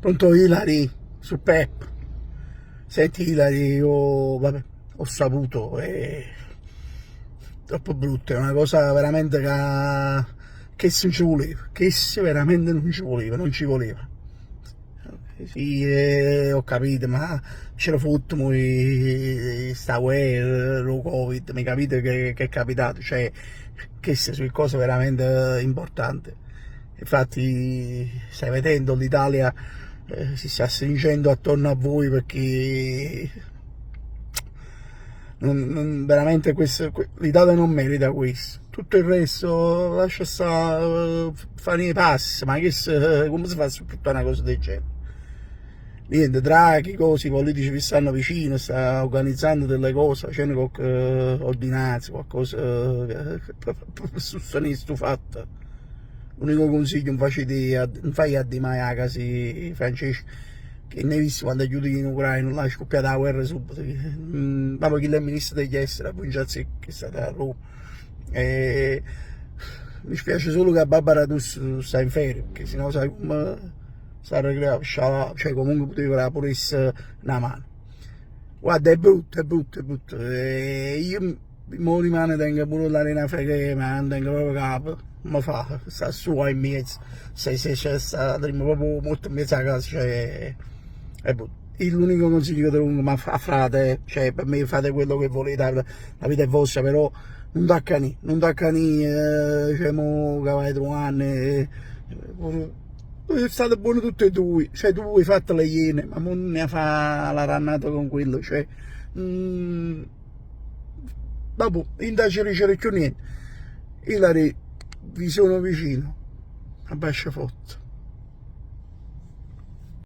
Pronto Ilari, su Pep. Senti Ilari, io vabbè, ho saputo, è troppo brutto, è una cosa veramente che non ci voleva, che veramente non ci voleva, non ci voleva. Sì, ho capito, ma c'era fatto sta guerra, lo Covid, mi capite che è capitato? Cioè, che sono cose veramente importanti. Infatti, stai vedendo l'Italia si sta stringendo attorno a voi perché veramente l'Italia non merita questo. Tutto il resto lascia stare, fare i passi, ma come si fa a supportare una cosa del genere? Niente, Draghi, così, i politici vi stanno vicino, sta organizzando delle cose, facendo qualche ordinanza, qualcosa per sostenere sto fatto. L'unico consiglio non fai a Di Maio a casa Francesco, che ne hai visto quando aiuti in Ucraina, là è scoppiata la guerra subito. Proprio chi è il ministro degli esteri, a Buongiazzi, che è stata a Roma. E mi spiace solo che Barbara D'Urso sta in ferie, perché sennò sai come sta arreglato, cioè comunque poteva pure essere una mano. Guarda, è brutto, è brutto, è brutto. Io mo rimane tengo pure l'arena frega, ma non tengo proprio capo. Ma fa, sta su in mezzo. Se c'è sta proprio molto in mezzo a casa, cioè è brutto. L'unico consiglio che do, ma frate, cioè per me fate quello che volete, la vita è vostra, però non t'accani, cioè mo che vai 3 anni, state buoni tutti e due, cioè tu hai fatto le iene, ma non ne fa la rannata con quello, cioè, dopo, non ti ci più niente, Ilari, vi sono vicino, a bascia forza.